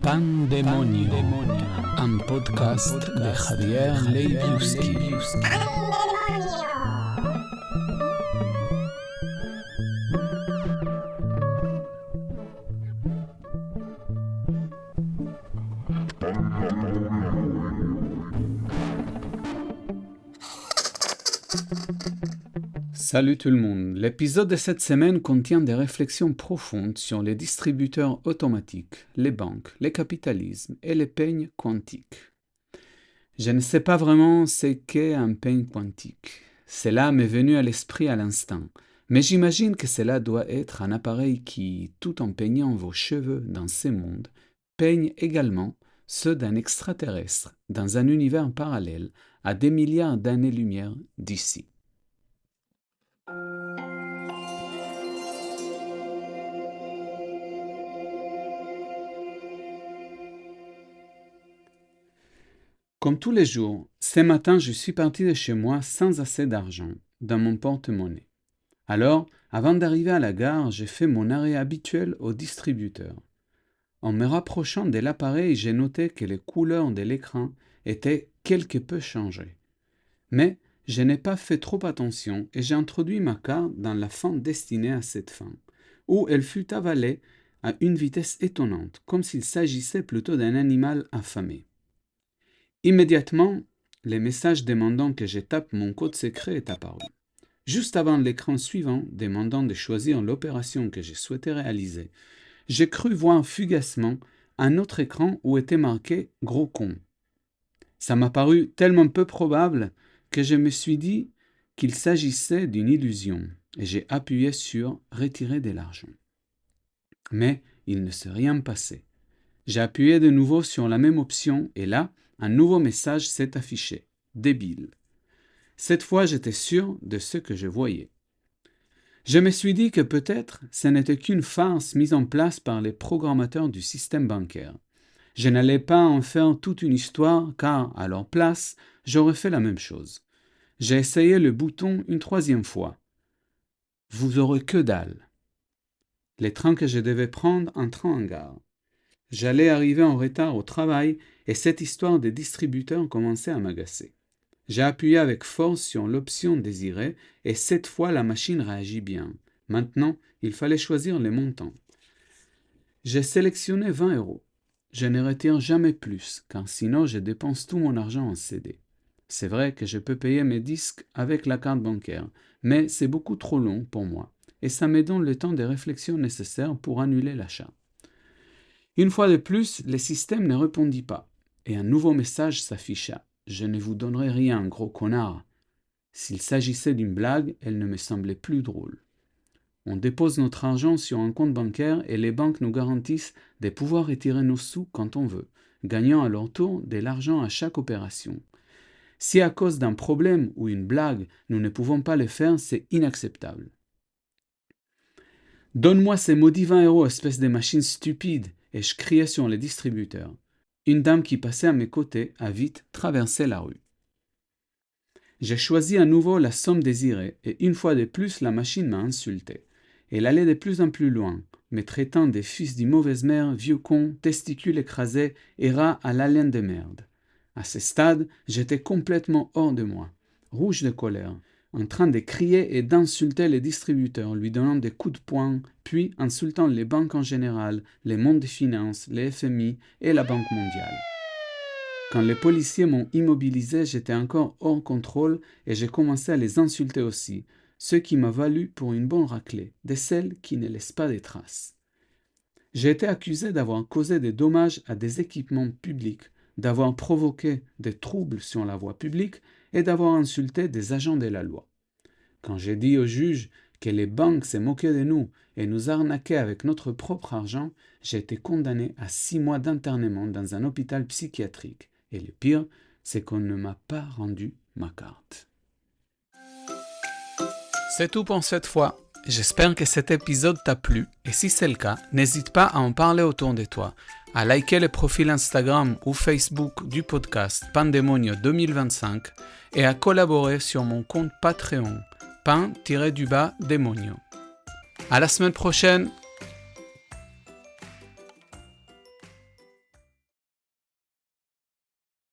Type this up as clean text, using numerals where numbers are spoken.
Pandemonio, un podcast de Javier Leibiuski. Salut tout le monde, l'épisode de cette semaine contient des réflexions profondes sur les distributeurs automatiques, les banques, le capitalisme et les peignes quantiques. Je ne sais pas vraiment ce qu'est un peigne quantique. Cela m'est venu à l'esprit à l'instant, mais j'imagine que cela doit être un appareil qui, tout en peignant vos cheveux dans ces mondes, peigne également ceux d'un extraterrestre dans un univers parallèle à des milliards d'années-lumière d'ici. Comme tous les jours, ce matin je suis parti de chez moi sans assez d'argent dans mon porte-monnaie. Alors, avant d'arriver à la gare, j'ai fait mon arrêt habituel au distributeur. En me rapprochant de l'appareil, j'ai noté que les couleurs de l'écran étaient quelque peu changées. Mais je n'ai pas fait trop attention et j'ai introduit ma carte dans la fente destinée à cette fin, où elle fut avalée à une vitesse étonnante, comme s'il s'agissait plutôt d'un animal affamé. Immédiatement, le message demandant que je tape mon code secret est apparu. Juste avant l'écran suivant, demandant de choisir l'opération que je souhaitais réaliser, j'ai cru voir fugacement un autre écran où était marqué « Gros con ». Ça m'a paru tellement peu probable que je me suis dit qu'il s'agissait d'une illusion et j'ai appuyé sur « Retirer de l'argent ». Mais il ne s'est rien passé. J'ai appuyé de nouveau sur la même option et là, un nouveau message s'est affiché. Débile. Cette fois, j'étais sûr de ce que je voyais. Je me suis dit que peut-être ce n'était qu'une farce mise en place par les programmateurs du système bancaire. Je n'allais pas en faire toute une histoire car, à leur place, j'aurais fait la même chose. J'ai essayé le bouton une troisième fois. Vous aurez que dalle. Les trains que je devais prendre entraient en gare. J'allais arriver en retard au travail et cette histoire des distributeurs commençait à m'agacer. J'ai appuyé avec force sur l'option désirée et cette fois la machine réagit bien. Maintenant, il fallait choisir les montants. J'ai sélectionné 20 €. Je ne retire jamais plus car sinon je dépense tout mon argent en CD. C'est vrai que je peux payer mes disques avec la carte bancaire, mais c'est beaucoup trop long pour moi et ça me donne le temps de réflexion nécessaire pour annuler l'achat. Une fois de plus, le système ne répondit pas, et un nouveau message s'afficha. « Je ne vous donnerai rien, gros connard !» S'il s'agissait d'une blague, elle ne me semblait plus drôle. On dépose notre argent sur un compte bancaire et les banques nous garantissent de pouvoir retirer nos sous quand on veut, gagnant à leur tour de l'argent à chaque opération. Si à cause d'un problème ou une blague, nous ne pouvons pas le faire, c'est inacceptable. « Donne-moi ces maudits 20 €, espèce de machine stupide !» Et je criais sur les distributeurs. Une dame qui passait à mes côtés a vite traversé la rue. J'ai choisi à nouveau la somme désirée et une fois de plus la machine m'a insulté. Elle allait de plus en plus loin, me traitant des fils d'une mauvaise mère, vieux con, testicules écrasés et rats à l'haleine de merde. À ce stade, j'étais complètement hors de moi, rouge de colère, en train de crier et d'insulter les distributeurs, lui donnant des coups de poing, puis insultant les banques en général, les mondes des finances, les FMI et la Banque mondiale. Quand les policiers m'ont immobilisé, j'étais encore hors contrôle et j'ai commencé à les insulter aussi, ce qui m'a valu pour une bonne raclée, de celles qui ne laissent pas de traces. J'ai été accusé d'avoir causé des dommages à des équipements publics, d'avoir provoqué des troubles sur la voie publique et d'avoir insulté des agents de la loi. Quand j'ai dit au juge que les banques se moquaient de nous et nous arnaquaient avec notre propre argent, j'ai été condamné à 6 mois d'internement dans un hôpital psychiatrique. Et le pire, c'est qu'on ne m'a pas rendu ma carte. C'est tout pour cette fois. J'espère que cet épisode t'a plu et si c'est le cas, n'hésite pas à en parler autour de toi, à liker le profil Instagram ou Facebook du podcast Pandemonio 2025 et à collaborer sur mon compte Patreon, pan-demonio. À la semaine prochaine!